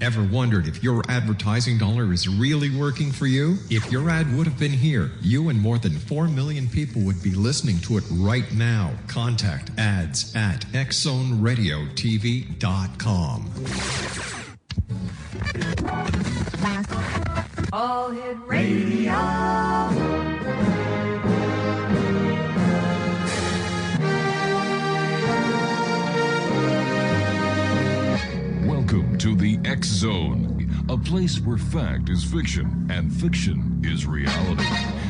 Ever wondered if your advertising dollar is really working for you? If your ad would have been here, you and more than 4 million people would be listening to it right now. Contact ads at xzoneradiotv.com. All Hit Radio. Welcome to the X Zone, a place where fact is fiction and fiction is reality.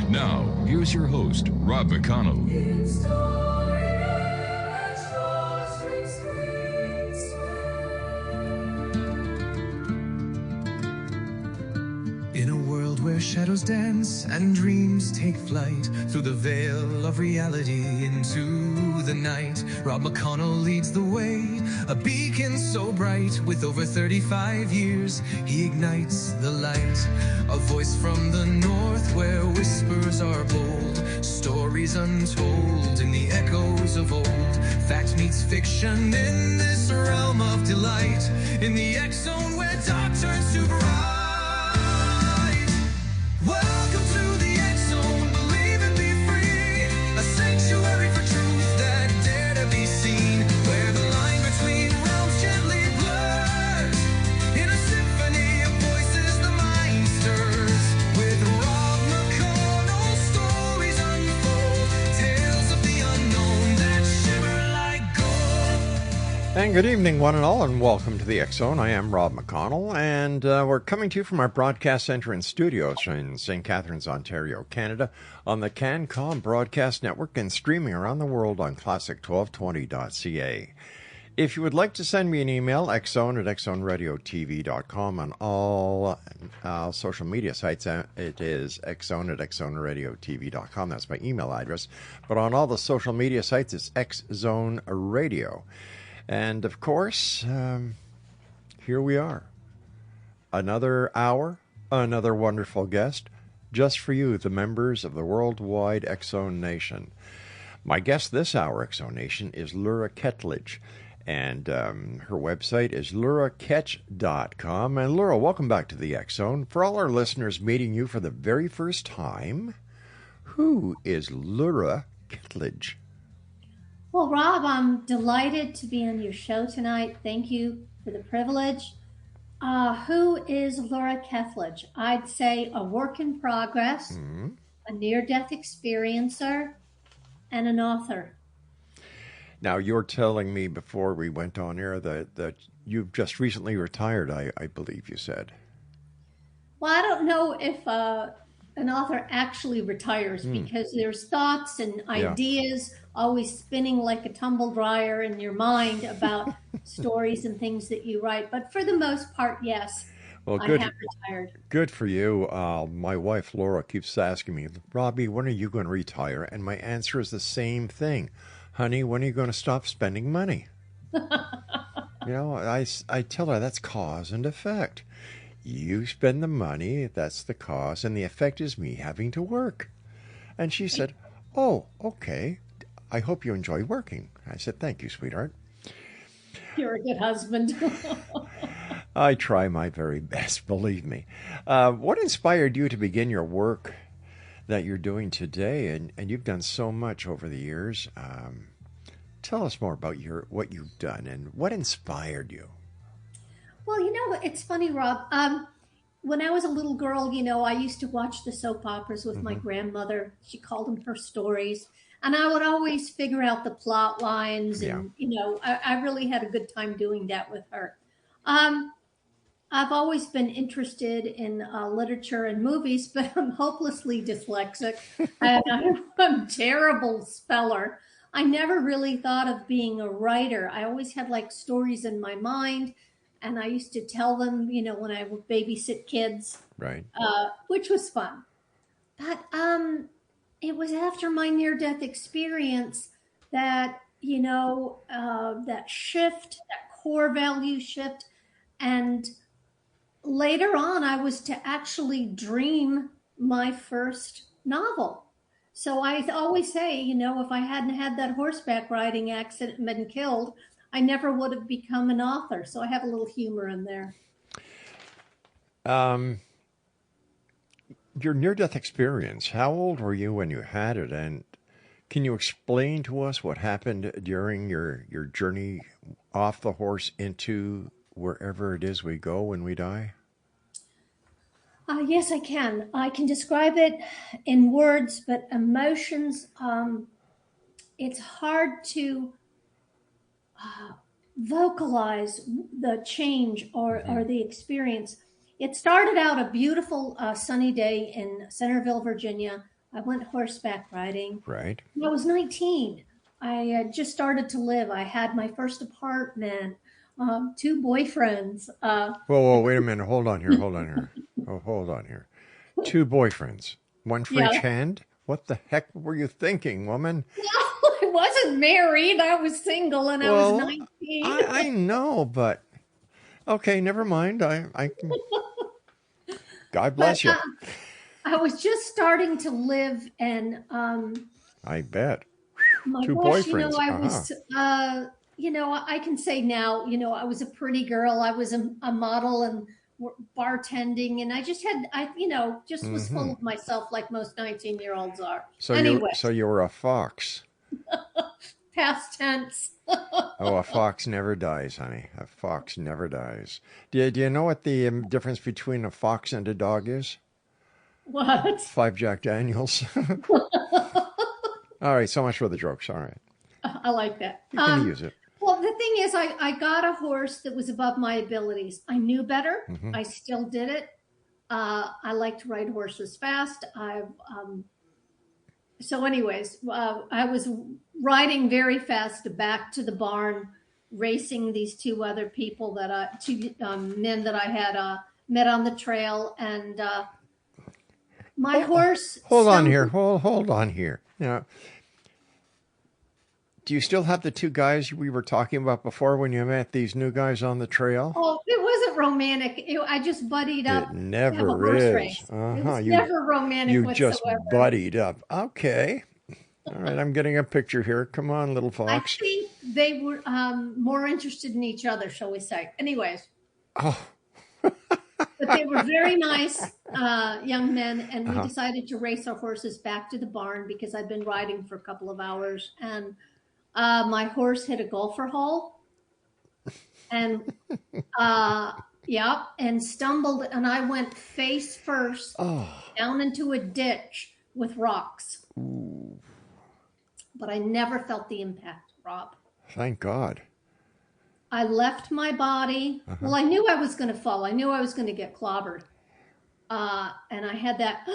Now, here's your host, Rob McConnell. In a world where shadows dance and dreams take flight through the veil of reality into the night, Rob McConnell leads the way, a beacon so bright. With over 35 years, he ignites the light. A voice from the north where whispers are bold, stories untold in the echoes of old. Fact meets fiction in this realm of delight, in the X Zone where dark turns to bright. Welcome to the X Zone, believe and be free, a sanctuary for truth that dare to be seen, where the line between realms gently blurs, in a symphony of voices the mind stirs, with Rob McConnell stories unfold, tales of the unknown that shimmer like gold. And good evening, one and all, and welcome to the X Zone. I am Rob McConnell, and we're coming to you from our broadcast center and studios in St. Catharines, Ontario, Canada, on the CanCom Broadcast Network and streaming around the world on classic1220.ca. If you would like to send me an email, xzone@xzoneradiotv.com, on all social media sites, it is xzone@xzoneradiotv.com. That's my email address. But on all the social media sites, it's XZone Radio. And, of course, here we are. Another hour, another wonderful guest, just for you, the members of the worldwide X Zone Nation. My guest this hour, X Zone Nation, is Lura Ketchledge, and her website is luraketch.com. And, Lura, welcome back to the X Zone. For all our listeners meeting you for the very first time, who is Lura Ketchledge? Well, Rob, I'm delighted to be on your show tonight. Thank you for the privilege. Who is Lura Ketchledge? I'd say a work in progress, a near-death experiencer, and an author. Now, you're telling me before we went on air that you've just recently retired, I believe you said. Well, I don't know if an author actually retires because there's thoughts and ideas always spinning like a tumble dryer in your mind about stories and things that you write. But for the most part, yes, well, I have retired. Good for you. My wife, Laura, keeps asking me, Robbie, when are you going to retire? And my answer is the same thing. Honey, when are you going to stop spending money? I tell her that's cause and effect. You spend the money, that's the cause, and the effect is me having to work. And she said, oh, okay. I hope you enjoy working. I said, thank you, sweetheart. You're a good husband. I try my very best, believe me. What inspired you to begin your work that you're doing today? And you've done so much over the years. Tell us more about what you've done and what inspired you. Well, it's funny, Rob. When I was a little girl, I used to watch the soap operas with my grandmother. She called them her stories. And I would always figure out the plot lines. And, I really had a good time doing that with her. I've always been interested in literature and movies, but I'm hopelessly dyslexic. And I'm a terrible speller. I never really thought of being a writer. I always had stories in my mind. And I used to tell them, when I would babysit kids, right? Which was fun. But it was after my near-death experience that, that shift, that core value shift. And later on, I was to actually dream my first novel. So I always say, if I hadn't had that horseback riding accident and been killed, I never would have become an author. So I have a little humor in there. Your near-death experience, how old were you when you had it? And can you explain to us what happened during your journey off the horse into wherever it is we go when we die? Yes, I can. I can describe it in words, but emotions, it's hard to vocalize the change or the experience. It started out a beautiful sunny day in Centerville, Virginia. I went horseback riding. Right. I was 19. I had just started to live. I had my first apartment, two boyfriends. Whoa, wait a minute. Hold on here. Oh, hold on here. Two boyfriends. One for each hand? What the heck were you thinking, woman? I wasn't married. I was single and I was 19. I know, but okay, never mind. I can... God bless you. I was just starting to live, and I bet. my Two gosh, boyfriends. I was, I can say now, I was a pretty girl. I was a model and bartending, and I just had, just was full of myself like most 19-year-olds are. So anyway, you were a fox. Past tense. Oh, a fox never dies, honey. A fox never dies. Do you know what the difference between a fox and a dog is? What? 5 Jack Daniels. All right, so much for the jokes. All right. I like that. You can use it. Well, the thing is, I got a horse that was above my abilities. I knew better. I still did it. I like to ride horses fast. So anyways, I was riding very fast back to the barn, racing these two other people two men that I had met on the trail, and my horse. Hold on here. Now, do you still have the two guys we were talking about before when you met these new guys on the trail? Oh, it wasn't romantic. I just buddied up. It never is. It was never romantic you whatsoever. just buddied up. Okay. All right, I'm getting a picture here. Come on, little fox. I think they were more interested in each other, shall we say. Anyways. Oh. But they were very nice young men, and we decided to race our horses back to the barn because I'd been riding for a couple of hours, and my horse hit a golfer hole, and and stumbled, and I went face first down into a ditch with rocks. Ooh. But I never felt the impact, Rob. Thank God. I left my body. Well, I knew I was going to fall. I knew I was going to get clobbered. And I had that,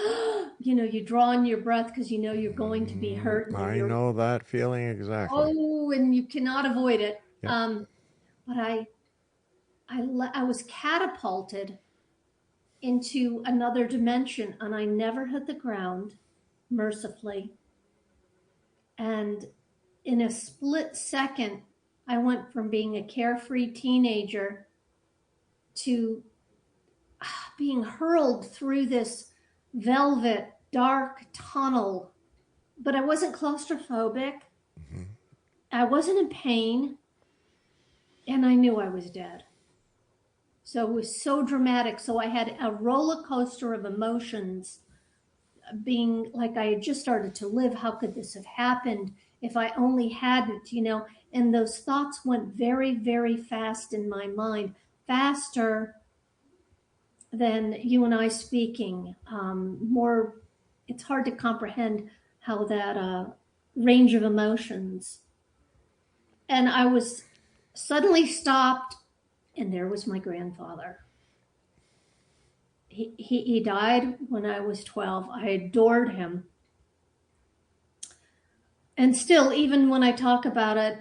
you draw in your breath because you know you're going to be hurt. I know that feeling exactly. Oh, and you cannot avoid it. Yep. But I was catapulted into another dimension, and I never hit the ground, mercifully. And in a split second, I went from being a carefree teenager to being hurled through this velvet, dark tunnel. But I wasn't claustrophobic. I wasn't in pain. And I knew I was dead. So it was so dramatic. So I had a roller coaster of emotions, being like I had just started to live. How could this have happened if I only hadn't, And those thoughts went very, very fast in my mind, faster than you and I speaking. More, it's hard to comprehend how that range of emotions. And I was suddenly stopped, and there was my grandfather. He died when I was 12. I adored him. And still, even when I talk about it,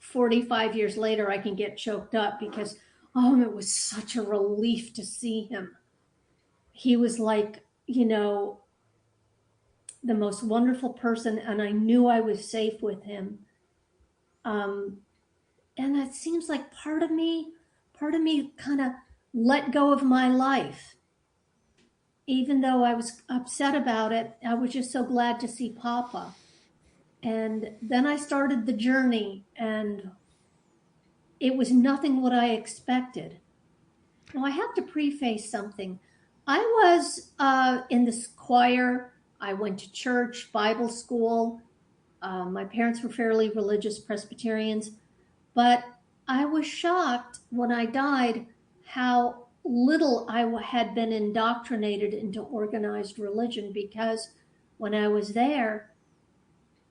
45 years later, I can get choked up because, it was such a relief to see him. He was like, the most wonderful person, and I knew I was safe with him. And it seems like part of me kind of let go of my life. Even though I was upset about it, I was just so glad to see Papa. And then I started the journey, and it was nothing what I expected. Well, I have to preface something. I was in this choir. I went to church, Bible school. My parents were fairly religious Presbyterians, but I was shocked when I died how little I had been indoctrinated into organized religion, because when I was there,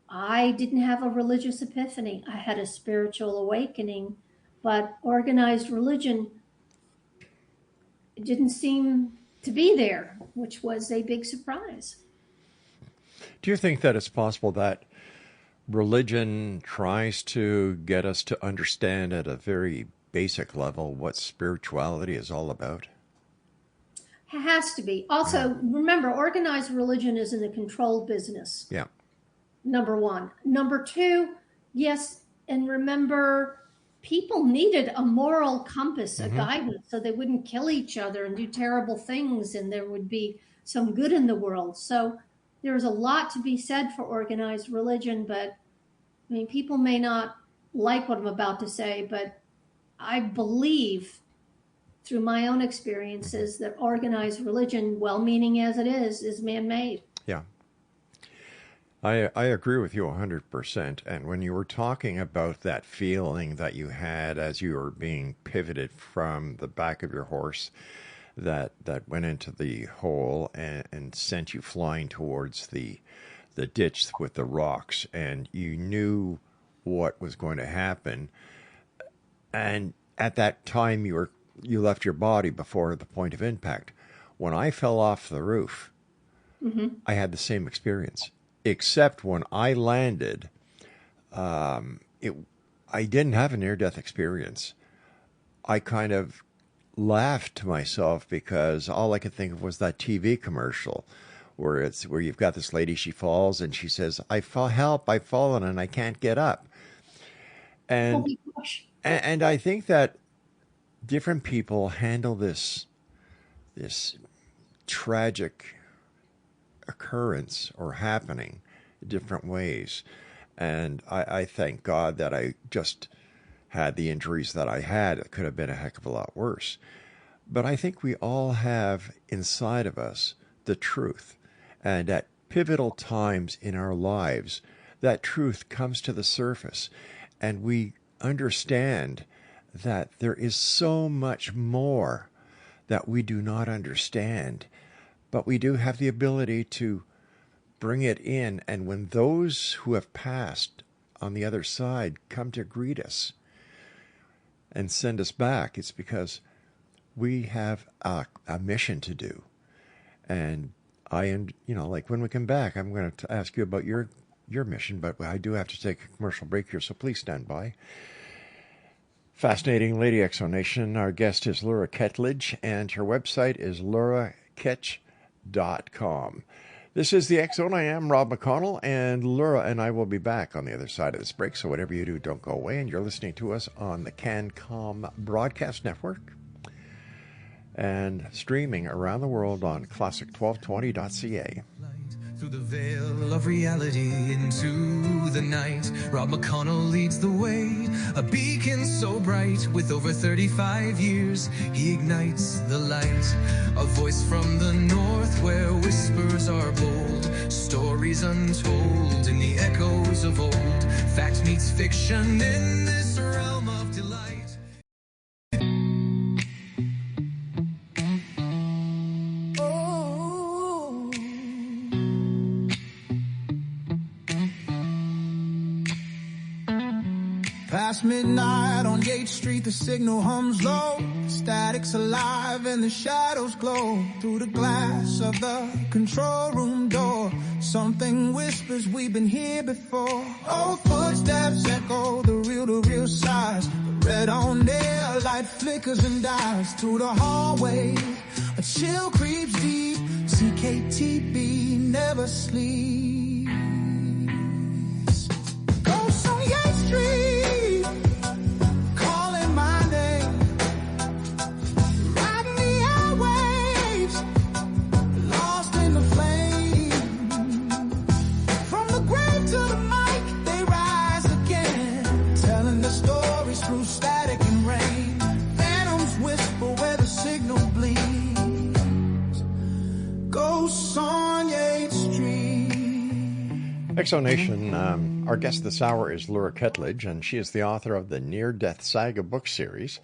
I didn't have a religious epiphany. I had a spiritual awakening, but organized religion didn't seem to be there, which was a big surprise. Do you think that it's possible that religion tries to get us to understand at a very basic level what spirituality is all about? It has to be. Also, remember, organized religion is in a controlled business. Yeah. Number one. Number two, yes, and remember, people needed a moral compass, a guidance, so they wouldn't kill each other and do terrible things, and there would be some good in the world. So there's a lot to be said for organized religion, but I mean, people may not like what I'm about to say, but I believe through my own experiences that organized religion, well-meaning as it is man-made. Yeah. I agree with you 100%. And when you were talking about that feeling that you had as you were being pivoted from the back of your horse that went into the hole and sent you flying towards the ditch with the rocks, and you knew what was going to happen, and at that time you left your body before the point of impact. When I fell off the roof, I had the same experience. Except when I landed, I didn't have a near-death experience. I kind of laughed to myself because all I could think of was that TV commercial where you've got this lady, she falls and she says, help, I've fallen and I can't get up. And, Oh my gosh. and I think that different people handle this tragic occurrence or happening different ways. And I thank God that I just had the injuries that I had. It could have been a heck of a lot worse. But I think we all have inside of us the truth. And at pivotal times in our lives, that truth comes to the surface. And we understand that there is so much more that we do not understand. But we do have the ability to bring it in. And when those who have passed on the other side come to greet us and send us back, it's because we have a mission to do. And like when we come back, I'm going to ask you about your mission, but I do have to take a commercial break here, so please stand by. Fascinating Lady Exonation. Our guest is Lura Ketchledge, and her website is luraketch.com. This is the X Zone. I am Rob McConnell, and Lura and I will be back on the other side of this break. So whatever you do, don't go away. And you're listening to us on the CanCom Broadcast Network and streaming around the world on classic1220.ca. Through the veil of reality into the night, Rob McConnell leads the way, a beacon so bright. With over 35 years, he ignites the light. A voice from the north where whispers are bold, stories untold in the echoes of old. Fact meets fiction in this realm of delight. Past midnight on Gate Street, the signal hums low. The static's alive and the shadows glow. Through the glass of the control room door, something whispers, we've been here before. Old footsteps echo the real sighs. The red on air light flickers and dies. Through the hallway, a chill creeps deep. CKTB never sleeps. Ghosts on Gate Street. Through static and rain, phantoms whisper where the Exonation, our guest this hour is Lura Ketchledge, and she is the author of the Near-Death Saga book series.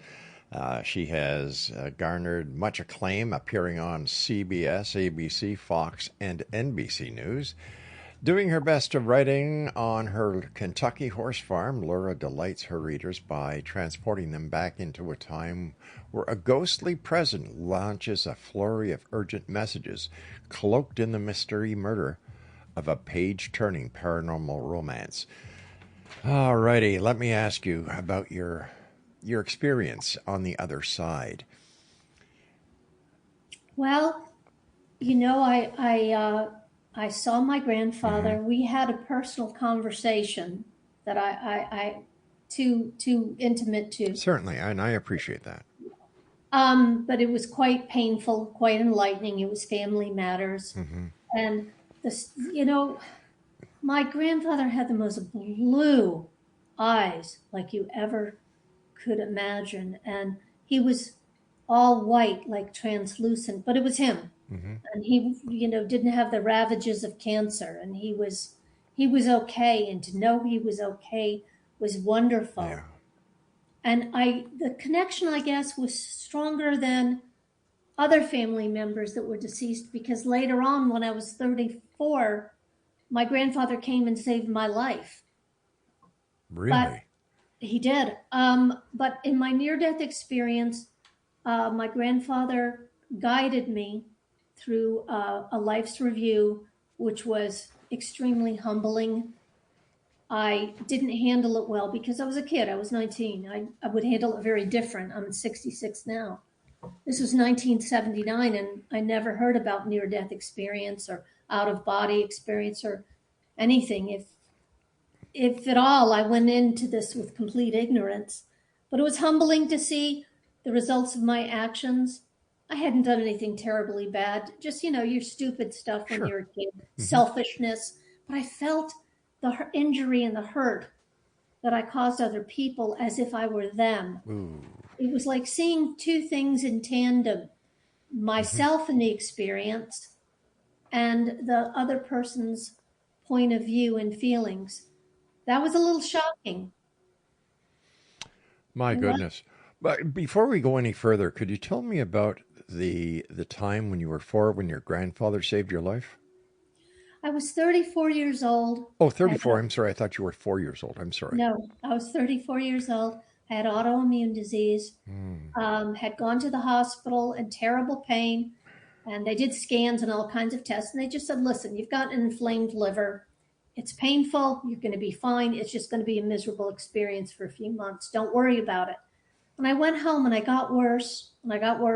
She has garnered much acclaim, appearing on CBS, ABC, Fox, and NBC News. Doing her best of writing on her Kentucky horse farm, Lura delights her readers by transporting them back into a time where a ghostly presence launches a flurry of urgent messages, cloaked in the mystery murder of a page-turning paranormal romance. Alrighty, let me ask you about your experience on the other side. Well, I saw my grandfather. We had a personal conversation that I too intimate to. Certainly, and I appreciate that. But it was quite painful, quite enlightening. It was family matters. And this, my grandfather had the most blue eyes like you ever could imagine. And he was all white, like translucent, but it was him. And he, didn't have the ravages of cancer, and he was okay. And to know he was okay was wonderful. Yeah. And the connection, I guess, was stronger than other family members that were deceased, because later on, when I was 34, my grandfather came and saved my life. Really? But he did. But in my near-death experience, my grandfather guided me through a life's review, which was extremely humbling. I didn't handle it well because I was a kid. I was 19. I would handle it very different. I'm 66 now. This was 1979, and I never heard about near-death experience or out-of-body experience or anything. If at all, I went into this with complete ignorance. But it was humbling to see the results of my actions. I hadn't done anything terribly bad. Just, your stupid stuff when you're a kid. Selfishness. But I felt the injury and the hurt that I caused other people as if I were them. Ooh. It was like seeing two things in tandem. Myself in the experience and the other person's point of view and feelings. That was a little shocking. My goodness. But before we go any further, could you tell me about the time when you were 4, when your grandfather saved your life? I was 34 years old. Oh, 34. I'm sorry. I thought you were 4 years old. I'm sorry. No, I was 34 years old. I had autoimmune disease, had gone to the hospital in terrible pain, and they did scans and all kinds of tests. And they just said, listen, you've got an inflamed liver. It's painful. You're going to be fine. It's just going to be a miserable experience for a few months. Don't worry about it. And I went home and I got worse,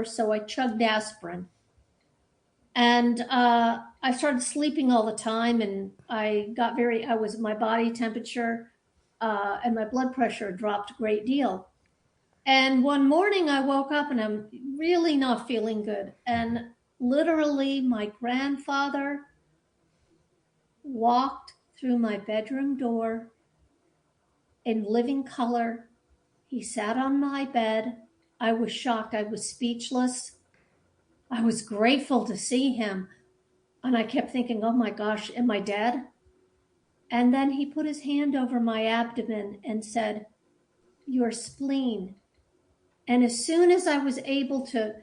so I chugged aspirin. And I started sleeping all the time, and my body temperature and my blood pressure dropped a great deal. And one morning I woke up and I'm really not feeling good. And literally my grandfather walked through my bedroom door in living color. He sat on my bed. I was shocked. I was speechless. I was grateful to see him. And I kept thinking, oh my gosh, am I dead? And then he put his hand over my abdomen and said, your spleen. And as soon as I was able to,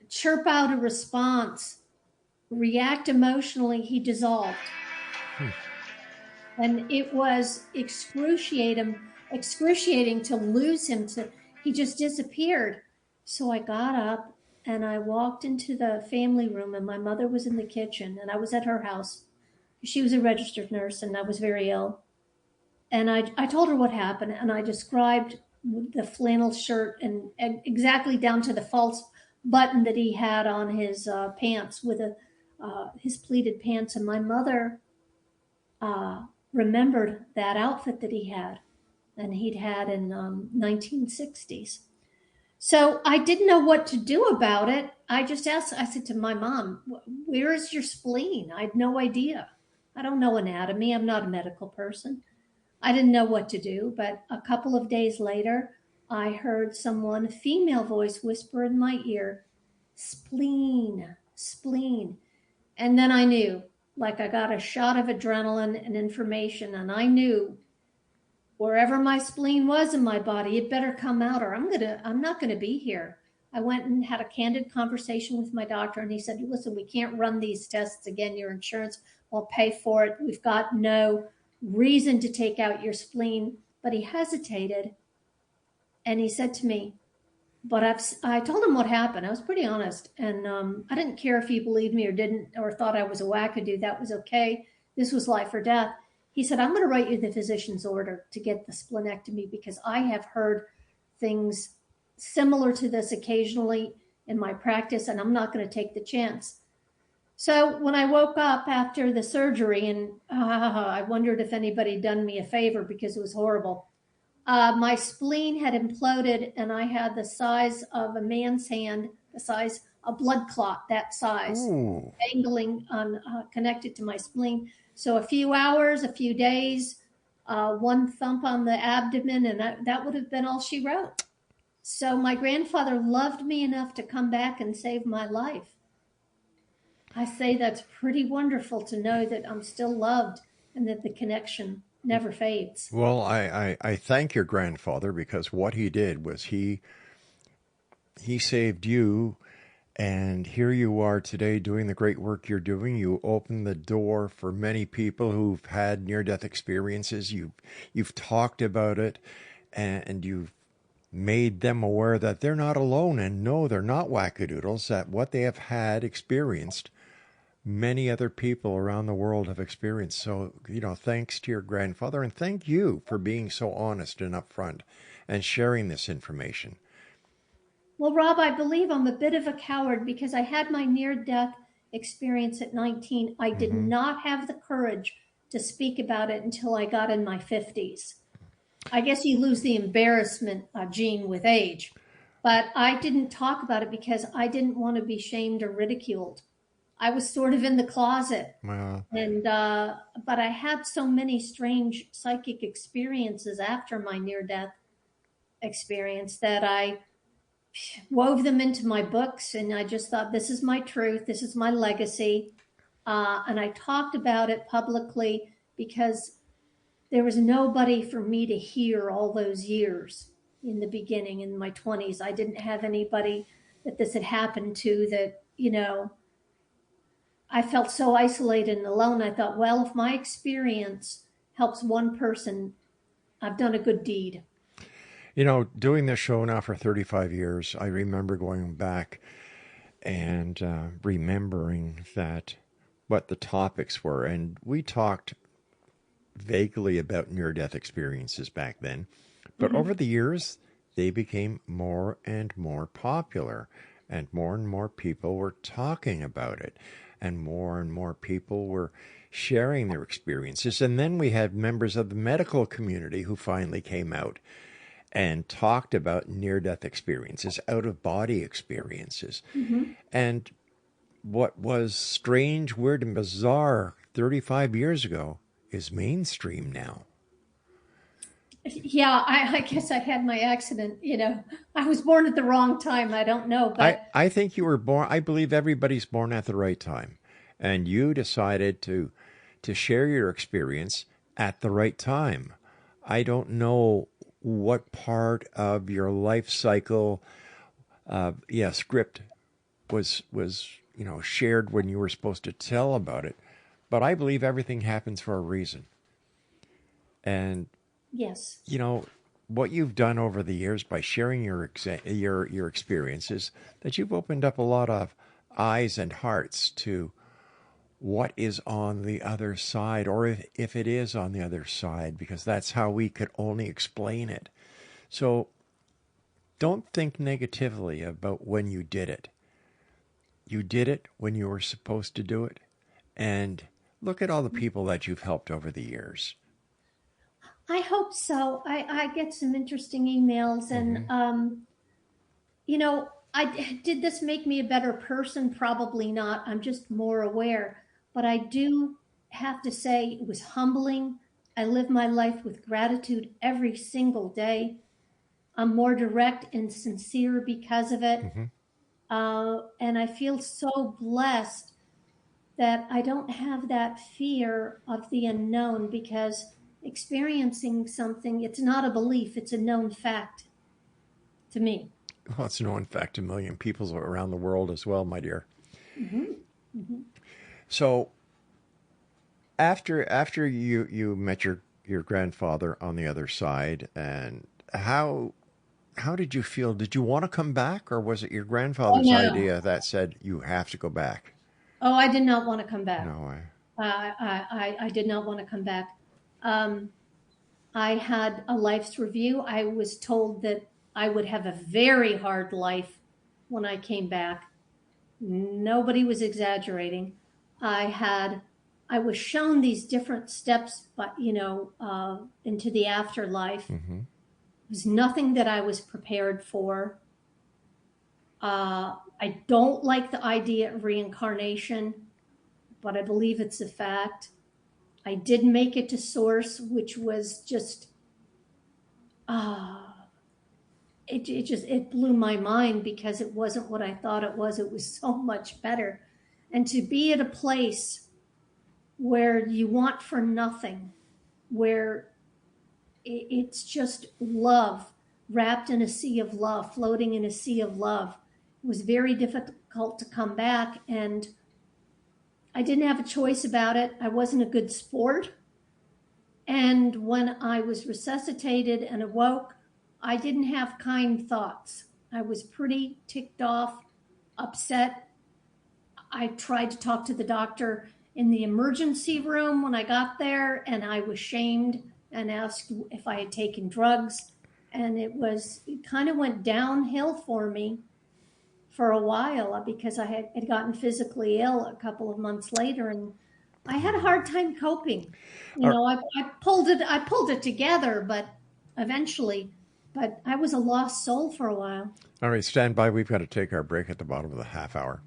chirp out a response, react emotionally, he dissolved. And it was excruciating to lose him. He just disappeared. So I got up and I walked into the family room, and my mother was in the kitchen, and I was at her house. She was a registered nurse, and I was very ill. And I told her what happened, and I described the flannel shirt and exactly down to the false button that he had on his pants with his pleated pants. And my mother remembered that outfit that he had, and he'd had in 1960s. So I didn't know what to do about it. I just asked, I said to my mom, where is your spleen? I had no idea. I don't know anatomy. I'm not a medical person. I didn't know what to do. But a couple of days later, I heard someone, a female voice, whisper in my ear, spleen, spleen. And then I knew, like I got a shot of adrenaline and information, and I knew wherever my spleen was in my body, it better come out or I'm not gonna be here. I went and had a candid conversation with my doctor, and he said, listen, we can't run these tests again. Your insurance will pay for it. We've got no reason to take out your spleen. But he hesitated, and he said to me, but I told him what happened. I was pretty honest, and I didn't care if he believed me or didn't, or thought I was a wackadoo. That was okay. This was life or death. He said, I'm going to write you the physician's order to get the splenectomy, because I have heard things similar to this occasionally in my practice, and I'm not going to take the chance. So when I woke up after the surgery, and I wondered if anybody had done me a favor because it was horrible. My spleen had imploded, and I had the size of a man's hand, the size of blood clot, that size, dangling on, connected to my spleen. So a few hours, a few days, one thump on the abdomen, and that would have been all she wrote. So my grandfather loved me enough to come back and save my life. I say that's pretty wonderful to know that I'm still loved and that the connection never fades. Well, I thank your grandfather, because what he did was he saved you, and here you are today doing the great work you're doing. You opened the door for many people who've had near-death experiences. You've talked about it, and you've made them aware that they're not alone, and no, they're not wackadoodles, that what they have experienced, many other people around the world have experienced. So, thanks to your grandfather, and thank you for being so honest and upfront and sharing this information. Well, Rob, I believe I'm a bit of a coward, because I had my near-death experience at 19. I did not have the courage to speak about it until I got in my 50s. I guess you lose the embarrassment gene with age, but I didn't talk about it because I didn't want to be shamed or ridiculed. I was sort of in the closet. Wow. And but I had so many strange psychic experiences after my near-death experience that I wove them into my books, and I just thought, this is my truth, this is my legacy. And I talked about it publicly because there was nobody for me to hear all those years in the beginning, in my 20s. I didn't have anybody that this had happened to, that, I felt so isolated and alone. I thought, well, if my experience helps one person, I've done a good deed. Doing this show now for 35 years, I remember going back and remembering what the topics were. And we talked vaguely about near-death experiences back then. But over the years, they became more and more popular, and more people were talking about it, and more people were sharing their experiences. And then we had members of the medical community who finally came out and talked about near-death experiences, out-of-body experiences. And what was strange, weird, and bizarre 35 years ago is mainstream now. Yeah, I guess I had my accident. I was born at the wrong time. I don't know, but I think you were born. I believe everybody's born at the right time, and you decided to share your experience at the right time. I don't know what part of your life cycle, script was shared when you were supposed to tell about it, but I believe everything happens for a reason. And yes, what you've done over the years by sharing your experiences, that you've opened up a lot of eyes and hearts to what is on the other side, or if it is on the other side, because that's how we could only explain it. So don't think negatively about when you did it. You did it when you were supposed to do it. And look at all the people that you've helped over the years. I hope so. I get some interesting emails, and did this make me a better person? Probably not. I'm just more aware. But I do have to say it was humbling. I live my life with gratitude every single day. I'm more direct and sincere because of it. And I feel so blessed that I don't have that fear of the unknown, because experiencing something, it's not a belief, it's a known fact to me. Well, it's known fact to a million people around the world as well, my dear. So after you met your grandfather on the other side, and how did you feel? Did you want to come back, or was it your grandfather's No. idea that said you have to go back? Oh, I did not want to come back. No way. I did not want to come back. I had a life's review. I was told that I would have a very hard life when I came back. Nobody was exaggerating. I was shown these different steps, but into the afterlife. Mm-hmm. It was nothing that I was prepared for. I don't like the idea of reincarnation, but I believe it's a fact. I did make it to source, which was just, it blew my mind, because it wasn't what I thought it was. It was so much better. And to be at a place where you want for nothing, where it's just love, wrapped in a sea of love, floating in a sea of love. It was very difficult to come back, and I didn't have a choice about it. I wasn't a good sport. And when I was resuscitated and awoke, I didn't have kind thoughts. I was pretty ticked off, upset. I tried to talk to the doctor in the emergency room when I got there, and I was shamed and asked if I had taken drugs. And it kind of went downhill for me for a while, because I had gotten physically ill a couple of months later, and I had a hard time coping. I pulled it together, but eventually, but I was a lost soul for a while. All right, stand by. We've got to take our break at the bottom of the half hour.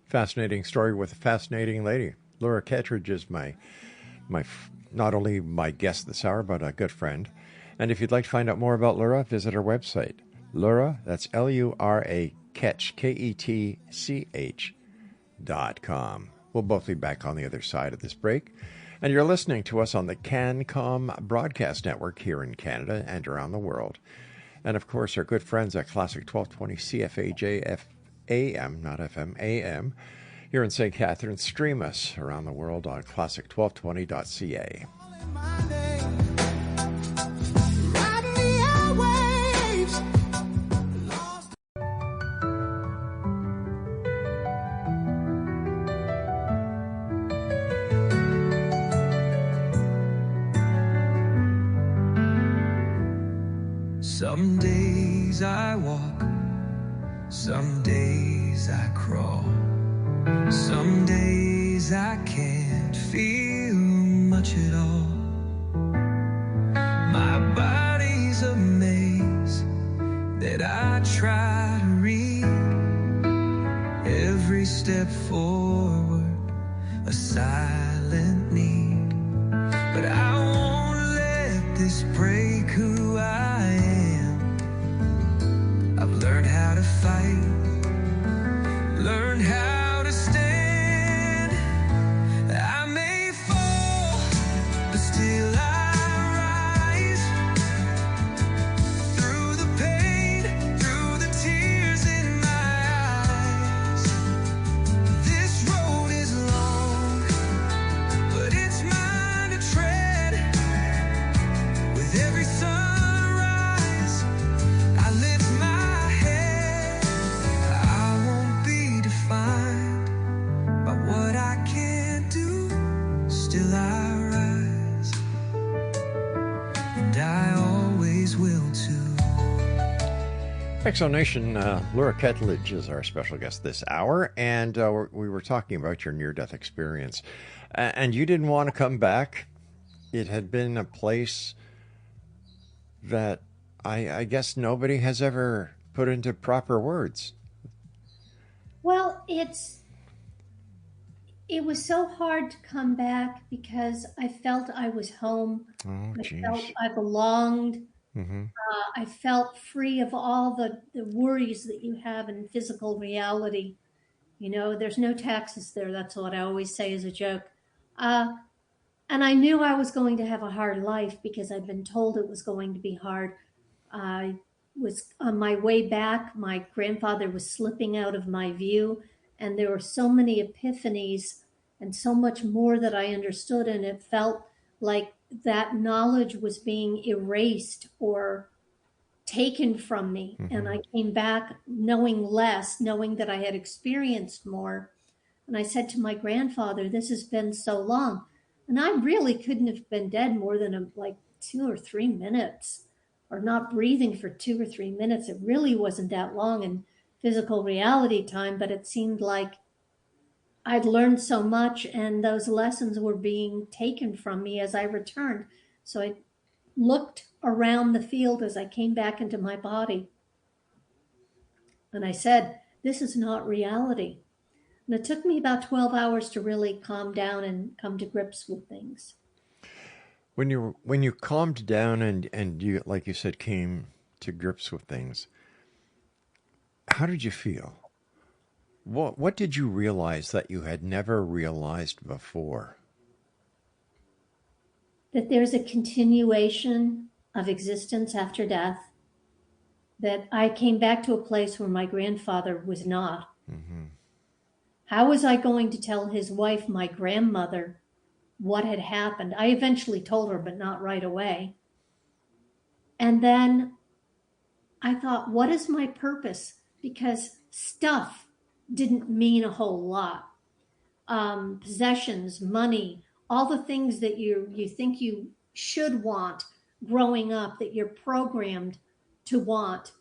Fascinating story with a fascinating lady. Lura Ketchledge is my not only my guest this hour, but a good friend. And if you'd like to find out more about Lura, visit her website. Lura, that's Lura Ketch, KETCH.com. We'll both be back on the other side of this break. And you're listening to us on the CanCom Broadcast Network here in Canada and around the world. And of course, our good friends at Classic 1220 CFAJ AM, not FM, AM, here in St. Catharines. Stream us around the world on classic1220.ca. Some days I walk, some days I crawl, some days I can't feel much at all. My body's a maze that I try to read. Every step forward, a silent need. But I won't let this break who I am. I've learned how to fight, learned how to stand. I may fall, but still I rise. Through the pain, through the tears in my eyes. This road is long, but it's mine to tread. With every sunrise, I lift my head. I won't be defined by what I can't do. Still I rise, and I always will too. Exonation, Lura Ketchledge is our special guest this hour, and we were talking about your near-death experience. And you didn't want to come back. It had been a place that I guess nobody has ever put into proper words. Well, it was so hard to come back, because I felt I was home. Oh, I geez. felt I belonged. Mm-hmm. I felt free of all the worries that you have in physical reality. There's no taxes there. That's what I always say as a joke. And I knew I was going to have a hard life because I'd been told it was going to be hard. I was on my way back. My grandfather was slipping out of my view, and there were so many epiphanies and so much more that I understood, and it felt like that knowledge was being erased or taken from me. And I came back knowing less, knowing that I had experienced more. And I said to my grandfather, this has been so long. And I really couldn't have been dead more than like 2 or 3 minutes, or not breathing for 2 or 3 minutes. It really wasn't that long in physical reality time, but it seemed like I'd learned so much, and those lessons were being taken from me as I returned. So I looked around the field as I came back into my body. And I said, this is not reality. And it took me about 12 hours to really calm down and come to grips with things. When you calmed down and you, like you said, came to grips with things, how did you feel? What did you realize that you had never realized before? That there's a continuation of existence after death. That I came back to a place where my grandfather was not. Mm-hmm. How was I going to tell his wife, my grandmother, what had happened? I eventually told her, but not right away. And then I thought, what is my purpose? Because stuff didn't mean a whole lot. Possessions, money, all the things that you think you should want growing up, that you're programmed to want,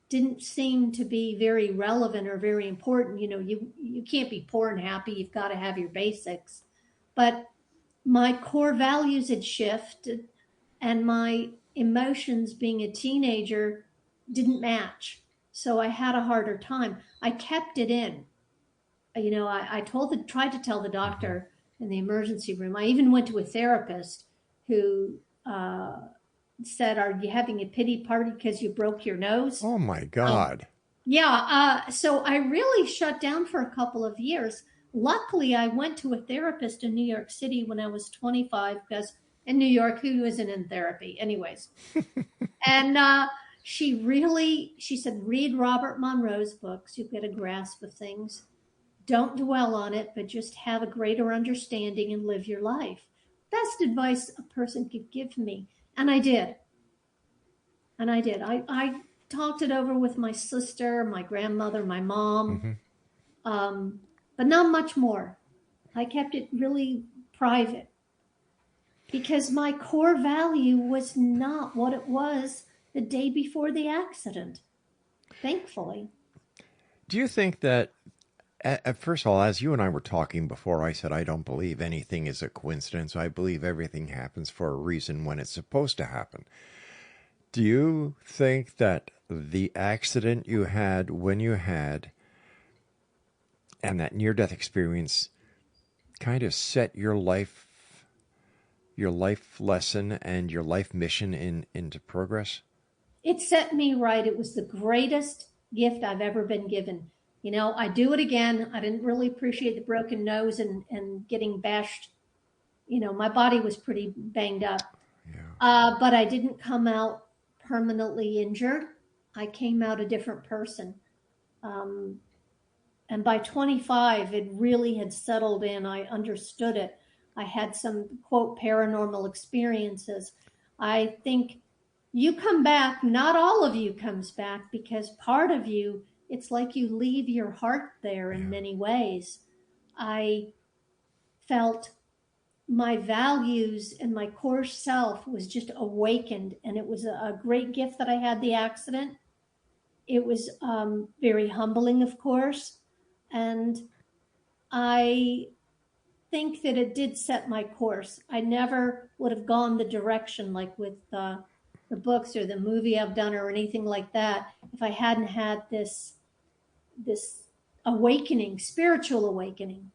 didn't seem to be very relevant or very important. You can't be poor and happy. You've got to have your basics. But my core values had shifted, and my emotions being a teenager didn't match. So I had a harder time. I kept it in. I tried to tell the doctor in the emergency room. I even went to a therapist who said, are you having a pity party because you broke your nose? Oh my God. So I really shut down for a couple of years. Luckily, I went to a therapist in New York City when I was 25, because in New York, who isn't in therapy? Anyways. And she said, read Robert Monroe's books. You get a grasp of things. Don't dwell on it, but just have a greater understanding and live your life. Best advice a person could give me. And I did. I talked it over with my sister, my grandmother, my mom, but not much more. I kept it really private because my core value was not what it was the day before the accident, thankfully. Do you think that, first of all, as you and I were talking before, I said I don't believe anything is a coincidence. I believe everything happens for a reason when it's supposed to happen. Do you think that the accident you had when you had and that near-death experience kind of set your life lesson and your life mission into progress? It set me right. It was the greatest gift I've ever been given. I do it again. I didn't really appreciate the broken nose and getting bashed. My body was pretty banged up. Yeah. But I didn't come out permanently injured. I came out a different person. And by 25, it really had settled in. I understood it. I had some, quote, paranormal experiences. I think you come back, not all of you comes back, because part of you, it's like you leave your heart there in many ways. I felt my values and my core self was just awakened, and it was a great gift that I had the accident. It was very humbling, of course, and I think that it did set my course. I never would have gone the direction like with the books or the movie I've done or anything like that if I hadn't had this awakening, spiritual awakening.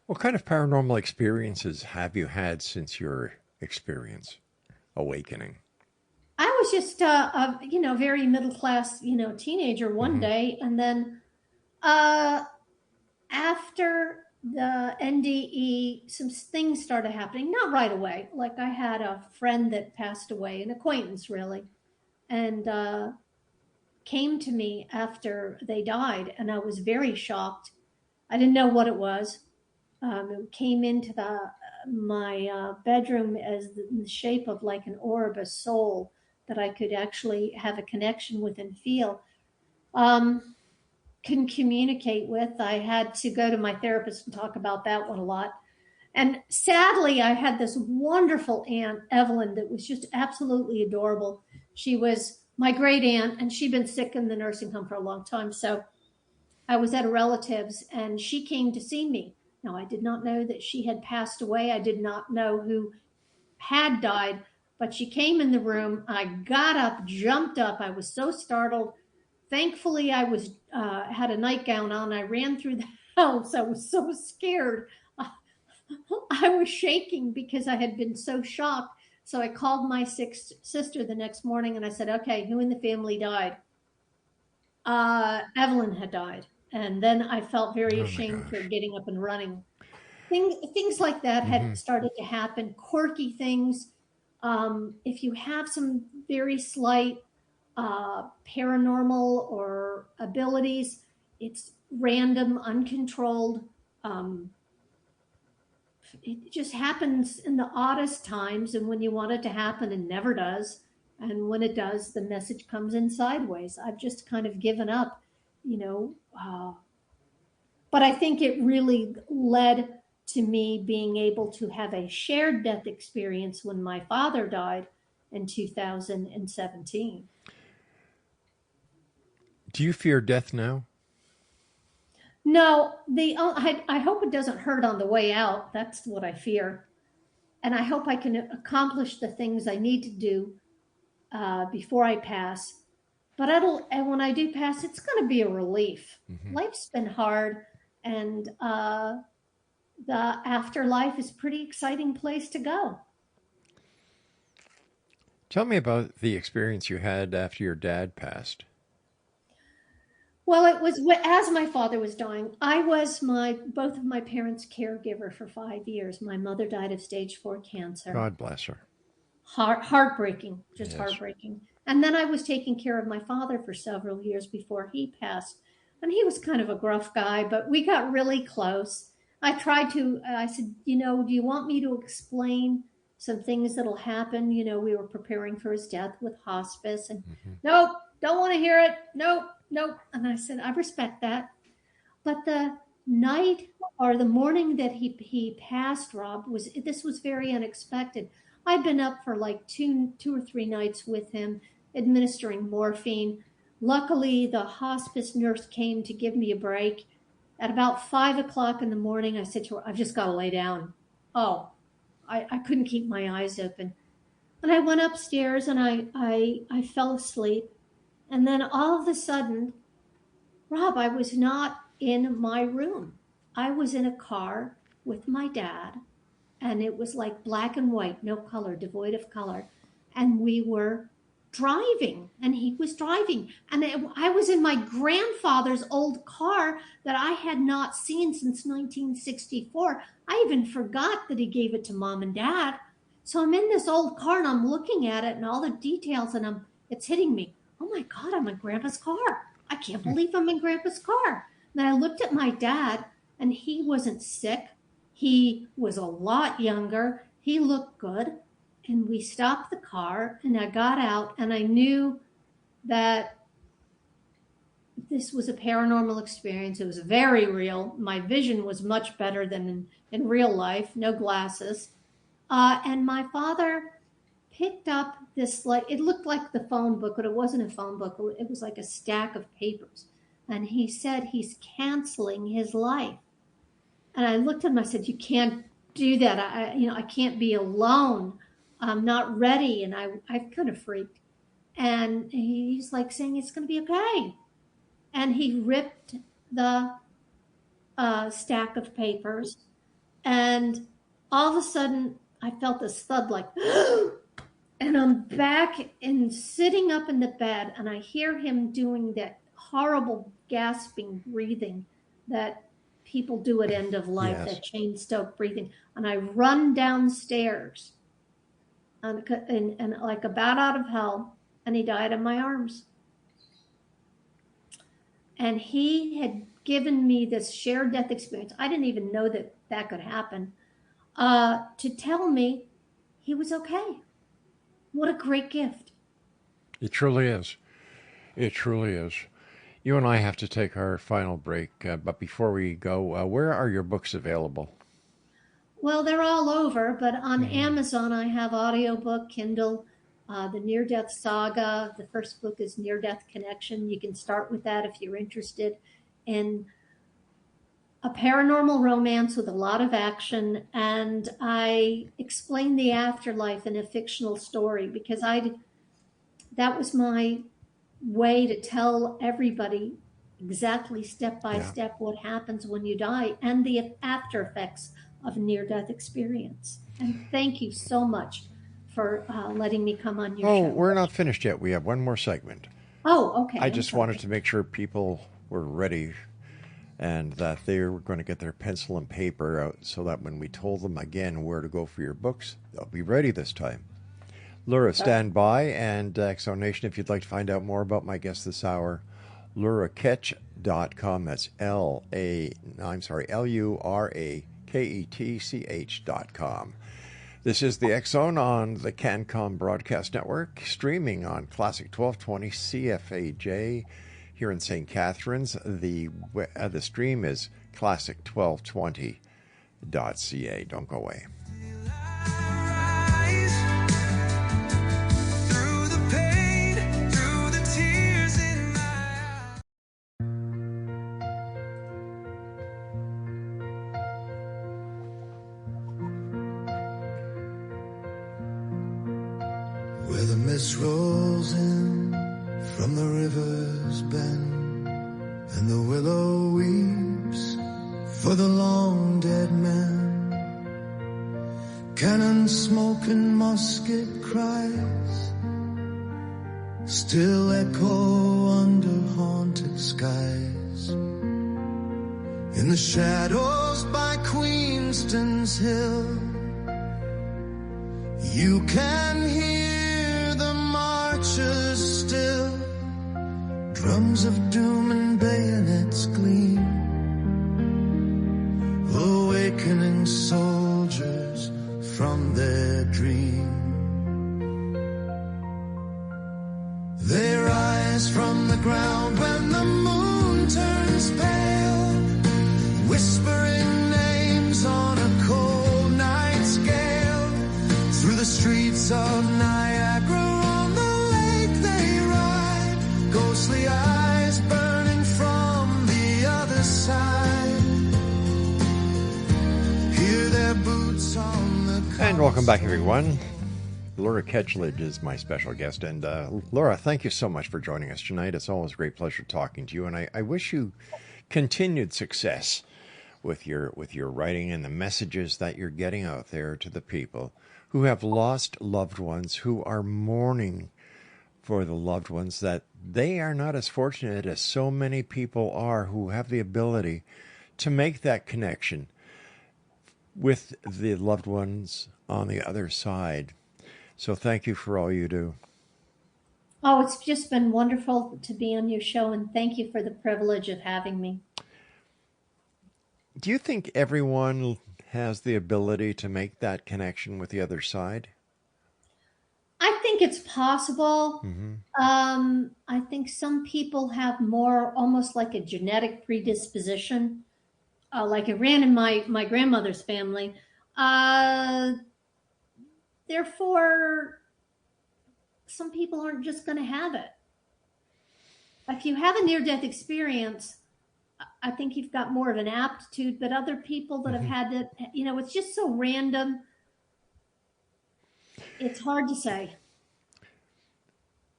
What kind of paranormal experiences have you had since your experience, awakening? I was just a very middle class, teenager one day, and then After the NDE, some things started happening, not right away. Like I had a friend that passed away, an acquaintance really, and came to me after they died, and I was very shocked. I didn't know what it was. It came into my bedroom as the shape of like an orb, a soul that I could actually have a connection with and feel. Um, can communicate with. I had to go to my therapist and talk about that one a lot. And sadly, I had this wonderful aunt, Evelyn, that was just absolutely adorable. She was my great aunt, and she'd been sick in the nursing home for a long time. So I was at a relative's, and she came to see me. Now, I did not know that she had passed away. I did not know who had died, but she came in the room. I got up, jumped up. I was so startled. Thankfully, I was had a nightgown on. I ran through the house. I was so scared. I was shaking because I had been so shocked. So I called my sister the next morning and I said, okay, who in the family died? Evelyn had died. And then I felt very ashamed for getting up and running. Things like that had started to happen, quirky things. If you have some very slight paranormal or abilities, it's random, uncontrolled. It just happens in the oddest times, and when you want it to happen, it never does. And when it does, the message comes in sideways. I've just kind of given up, you know. But I think it really led to me being able to have a shared death experience when my father died in 2017. Do you fear death now? No, I hope it doesn't hurt on the way out. That's what I fear. And I hope I can accomplish the things I need to do before I pass. But and when I do pass, it's going to be a relief. Life's been hard, and the afterlife is a pretty exciting place to go. Tell me about the experience you had after your dad passed. Well, it was as my father was dying. I was both of my parents' caregiver for 5 years. My mother died of stage 4 cancer. God bless her. Heartbreaking, just Yes. heartbreaking. And then I was taking care of my father for several years before he passed. And he was kind of a gruff guy, but we got really close. I said, do you want me to explain some things that'll happen? We were preparing for his death with hospice. And nope, don't want to hear it. Nope. And I said, I respect that. But the night or the morning that he passed, Rob, this was very unexpected. I'd been up for like two or three nights with him, administering morphine. Luckily, the hospice nurse came to give me a break. At about 5 o'clock in the morning, I said to her, I've just got to lay down. Oh, I couldn't keep my eyes open. And I went upstairs and I fell asleep. And then all of a sudden, Rob, I was not in my room. I was in a car with my dad, and it was like black and white, no color, devoid of color. And we were driving, and he was driving. And I was in my grandfather's old car that I had not seen since 1964. I even forgot that he gave it to mom and dad. So I'm in this old car, and I'm looking at it and all the details, and it's hitting me. Oh my God, I'm in Grandpa's car. I can't believe I'm in Grandpa's car. And then I looked at my dad, and he wasn't sick. He was a lot younger. He looked good. And we stopped the car, and I got out, and I knew that this was a paranormal experience. It was very real. My vision was much better than in real life, no glasses. And my father picked up this, it looked like the phone book, but it wasn't a phone book. It was like a stack of papers. And he said he's canceling his life. And I looked at him, I said, you can't do that. I can't be alone. I'm not ready. And I kind of freaked. And he's like saying, it's going to be okay. And he ripped the stack of papers. And all of a sudden, I felt this thud like, and I'm back and sitting up in the bed, and I hear him doing that horrible gasping breathing that people do at end of life, Yes. that chain stoked breathing. And I run downstairs and like a bat out of hell, and he died in my arms. And he had given me this shared death experience. I didn't even know that that could happen, to tell me he was okay. What a great gift. It truly is. It truly is. You and I have to take our final break, but before we go, where are your books available? Well, they're all over, but on Amazon, I have audiobook, Kindle, the Near Death Saga. The first book is Near Death Connection. You can start with that if you're interested in a paranormal romance with a lot of action. And I explain the afterlife in a fictional story because that was my way to tell everybody exactly step by step what happens when you die and the after effects of near-death experience. And thank you so much for letting me come on your show. Oh, we're not finished yet. We have one more segment. Oh, okay. I just wanted to make sure people were ready and that they were going to get their pencil and paper out so that when we told them again where to go for your books, they'll be ready this time. Lura, stand by, and X-Zone, if you'd like to find out more about my guest this hour, luraketch.com. That's LURAKETCH.com. This is the X-Zone on the CanCom Broadcast Network, streaming on Classic 1220 CFAJ here in St. Catharines. The stream is classic1220.ca. Don't go away. Where the mist rolls in from the river's bend, and the willow weeps for the long dead man. Cannon smoke and musket cries still echo under haunted skies. In the shadows by Queenston's hill, you can hear the marchers still, drums of doom and bayonets gleam, awakening soldiers from their dream. They rise from the ground when the moon turns pale, whispering names on a cold night's gale. Through the streets of Niagara on the lake they ride, ghostly eyes burning from the other side. Hear their boots on the And welcome back, everyone. Lura Ketchledge is my special guest. And Laura, thank you so much for joining us tonight. It's always a great pleasure talking to you. And I wish you continued success with your writing and the messages that you're getting out there to the people who have lost loved ones, who are mourning for the loved ones, that they are not as fortunate as so many people are who have the ability to make that connection with the loved ones on the other side. So thank you for all you do. Oh, it's just been wonderful to be on your show, and thank you for the privilege of having me. Do you think everyone has the ability to make that connection with the other side? I think it's possible. I think some people have more, almost like a genetic predisposition, like it ran in my grandmother's family. Therefore, some people aren't just going to have it. If you have a near-death experience, I think you've got more of an aptitude, but other people that have had it, it's just so random. It's hard to say.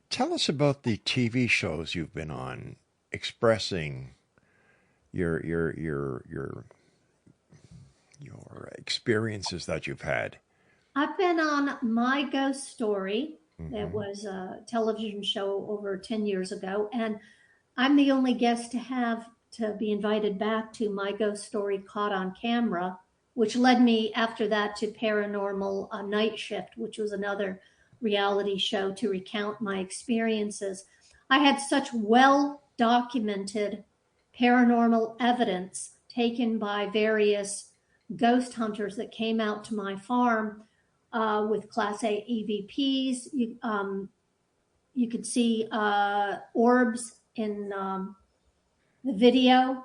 Tell us about the TV shows you've been on, expressing your experiences that you've had. I've been on My Ghost Story. That was a television show over 10 years ago. And I'm the only guest to be invited back to My Ghost Story Caught on Camera, which led me after that to Paranormal Night Shift, which was another reality show to recount my experiences. I had such well documented paranormal evidence taken by various ghost hunters that came out to my farm with Class A EVPs. You could see orbs in the video.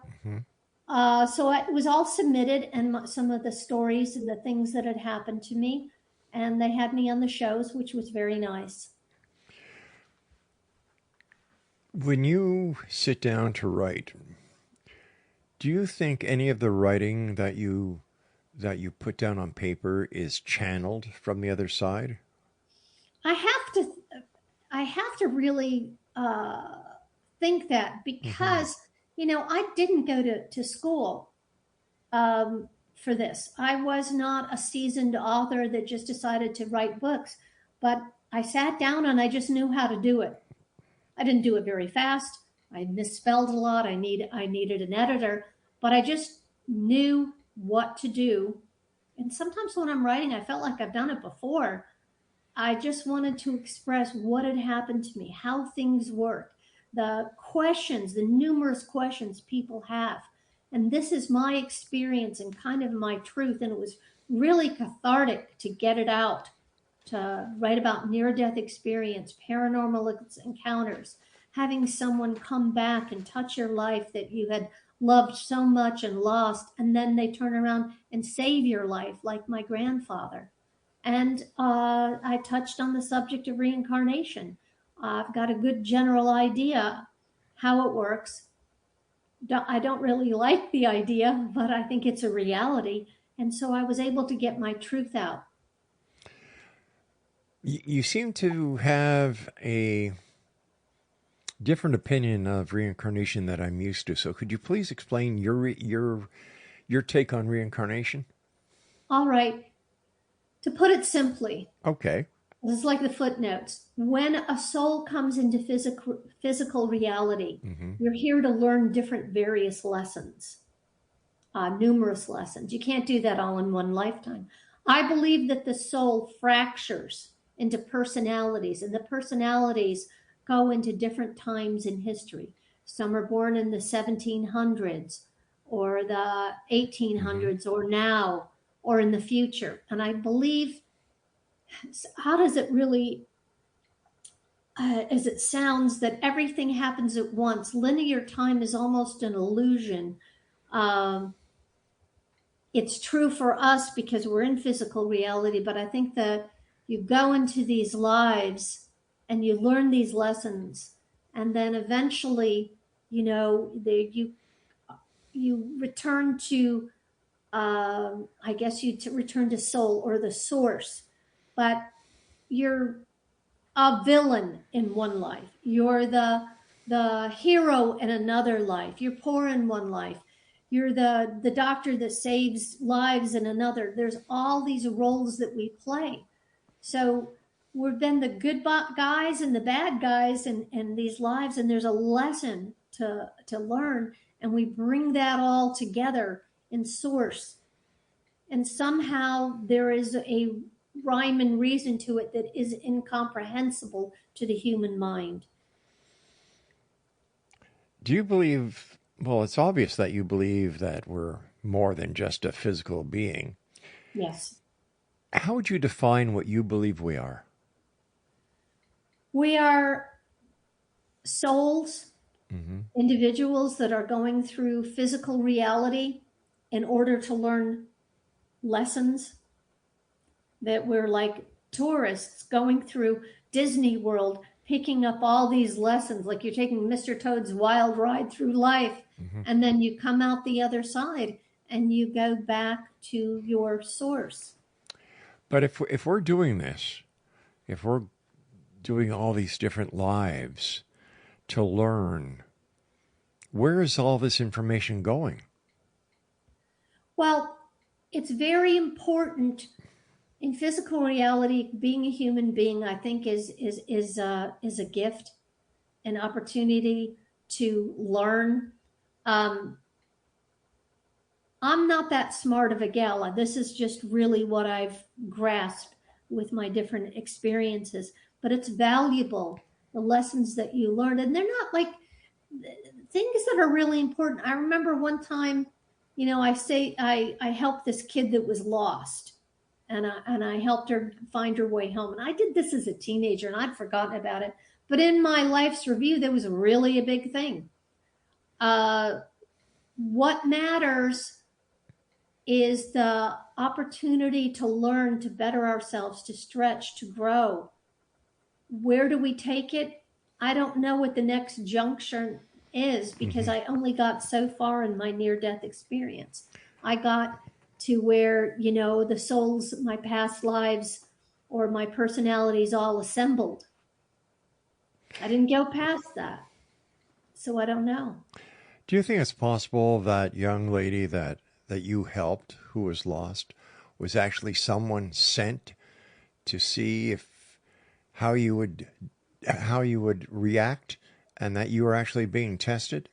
So it was all submitted, and some of the stories and the things that had happened to me, and they had me on the shows, which was very nice. When you sit down to write, do you think any of the writing that you put down on paper is channeled from the other side? I have to really think that, because I didn't go to school for this. I was not a seasoned author that just decided to write books, but I sat down and I just knew how to do it. I didn't do it very fast. I misspelled a lot. I needed an editor, but I just knew what to do. And sometimes when I'm writing, I felt like I've done it before. I just wanted to express what had happened to me, how things work, the questions, the numerous questions people have. And this is my experience and kind of my truth. And it was really cathartic to get it out, to write about near-death experience, paranormal encounters, having someone come back and touch your life that you had loved so much and lost, and then they turn around and save your life, like my grandfather. And I touched on the subject of reincarnation. I've got a good general idea how it works. I don't really like the idea, but I think it's a reality. And so I was able to get my truth out. You seem to have a different opinion of reincarnation that I'm used to. So could you please explain your take on reincarnation? All right. To put it simply, okay, this is like the footnotes. When a soul comes into physical reality, you're here to learn different various lessons, numerous lessons. You can't do that all in one lifetime. I believe that the soul fractures into personalities, and the personalities go into different times in history. Some are born in the 1700s or the 1800s or now or in the future. And I believe, how does it really, as it sounds, that everything happens at once. Linear time is almost an illusion. It's true for us because we're in physical reality, but I think that you go into these lives and you learn these lessons, and then eventually, you return to, I guess you return to soul or the source, but you're a villain in one life. You're the hero in another life. You're poor in one life. You're the doctor that saves lives in another. There's all these roles that we play. So we've been the good guys and the bad guys in these lives, and there's a lesson to learn, and we bring that all together in source. And somehow there is a rhyme and reason to it that is incomprehensible to the human mind. Do you believe, well, it's obvious that you believe that we're more than just a physical being. Yes. How would you define what you believe we are? We are souls, individuals that are going through physical reality in order to learn lessons. That we're like tourists going through Disney World, picking up all these lessons, like you're taking Mr. Toad's wild ride through life, and then you come out the other side and you go back to your source. But if we're doing this, if we're doing all these different lives to learn, where is all this information going? Well, it's very important in physical reality. Being a human being, I think, is a gift, an opportunity to learn. I'm not that smart of a gal. This is just really what I've grasped with my different experiences. But it's valuable, the lessons that you learn. And they're not like things that are really important. I remember one time, I helped this kid that was lost. And I helped her find her way home. And I did this as a teenager, and I'd forgotten about it. But in my life's review, that was really a big thing. What matters is the opportunity to learn, to better ourselves, to stretch, to grow. Where do we take it? I don't know what the next junction is, because I only got so far in my near-death experience. I got to where, the souls, my past lives, or my personalities all assembled. I didn't go past that. So I don't know. Do you think it's possible that young lady that you helped who was lost was actually someone sent to see how you would react, and that you were actually being tested?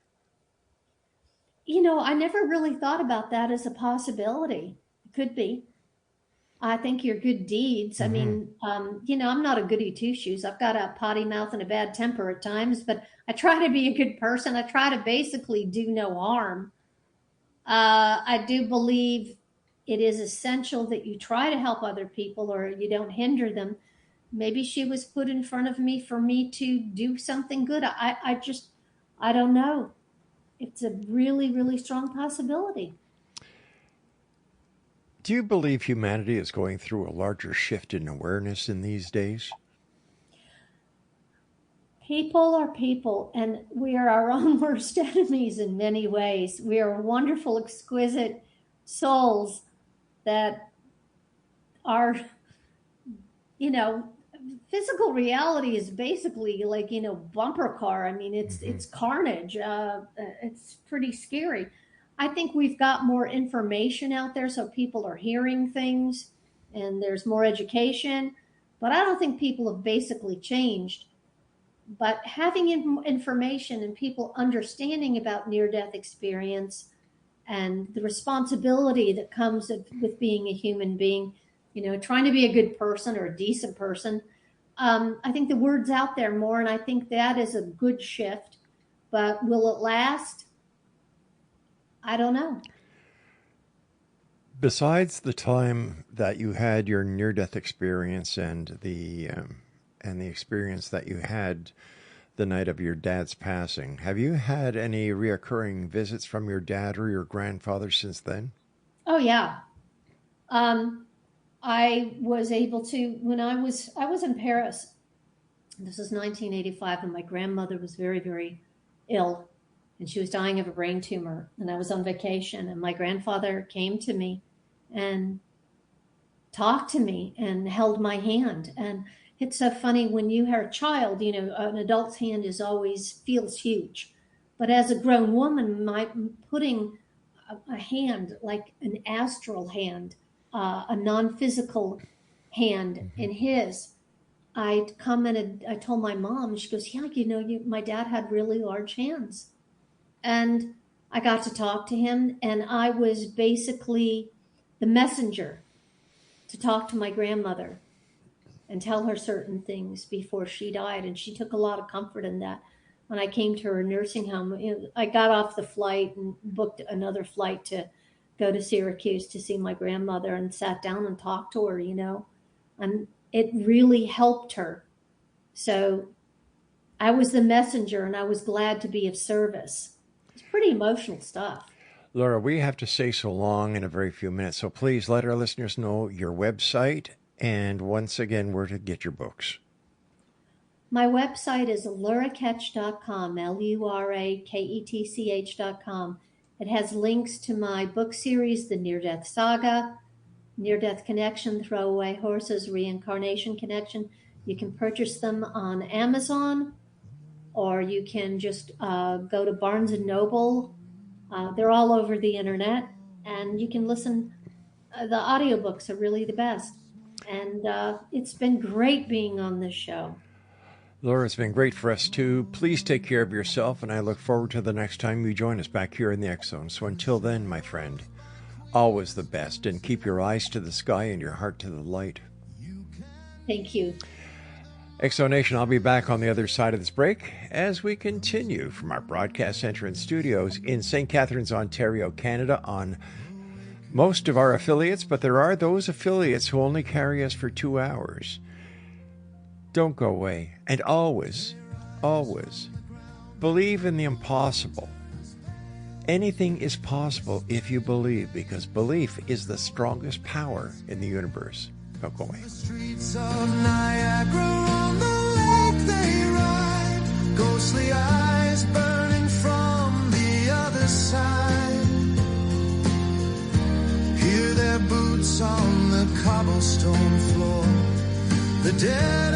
I never really thought about that as a possibility. It could be. I think your good deeds. I mean, I'm not a goody two shoes. I've got a potty mouth and a bad temper at times, but I try to be a good person. I try to basically do no harm. I do believe it is essential that you try to help other people, or you don't hinder them. Maybe she was put in front of me for me to do something good. I don't know. It's a really, really strong possibility. Do you believe humanity is going through a larger shift in awareness in these days? People are people, and we are our own worst enemies in many ways. We are wonderful, exquisite souls that are, physical reality is basically like, bumper car. I mean, it's carnage. It's pretty scary. I think we've got more information out there, so people are hearing things, and there's more education. But I don't think people have basically changed. But having information and people understanding about near-death experience and the responsibility that comes with being a human being, trying to be a good person or a decent person, I think the word's out there more, and I think that is a good shift. But will it last? I don't know. Besides the time that you had your near-death experience and the experience that you had the night of your dad's passing, have you had any reoccurring visits from your dad or your grandfather since then? Oh yeah. I was able to, when I was in Paris. This is 1985, and my grandmother was very, very ill, and she was dying of a brain tumor, and I was on vacation, and my grandfather came to me and talked to me and held my hand. And it's so funny, when you are a child, an adult's hand feels huge. But as a grown woman, putting a hand, like an astral hand, a non-physical hand in his, I commented, I told my mom, she goes, yeah, my dad had really large hands. And I got to talk to him, and I was basically the messenger to talk to my grandmother and tell her certain things before she died. And she took a lot of comfort in that. When I came to her nursing home, I got off the flight and booked another flight to go to Syracuse to see my grandmother, and sat down and talked to her, and it really helped her. So I was the messenger, and I was glad to be of service. It's pretty emotional stuff. Lura, we have to say so long in a very few minutes, so please let our listeners know your website and, once again, where to get your books. My website is luraketch.com, luraketch.com. It has links to my book series, The Near-Death Saga, Near-Death Connection, Throwaway Horses, Reincarnation Connection. You can purchase them on Amazon, or you can just go to Barnes & Noble. They're all over the internet, and you can listen. The audiobooks are really the best. And it's been great being on this show. Laura, it's been great for us too. Please take care of yourself, and I look forward to the next time you join us back here in the X Zone. So until then, my friend, always the best, and keep your eyes to the sky and your heart to the light. Thank you. X Zone Nation, I'll be back on the other side of this break as we continue from our broadcast center and studios in St. Catharines, Ontario, Canada, on most of our affiliates, but there are those affiliates who only carry us for 2 hours. Don't go away. And always, always believe in the impossible. Anything is possible if you believe, because belief is the strongest power in the universe. Don't go away. The streets of Niagara, on the lake they ride, ghostly eyes burning from the other side. Hear their boots on the cobblestone floor, the dead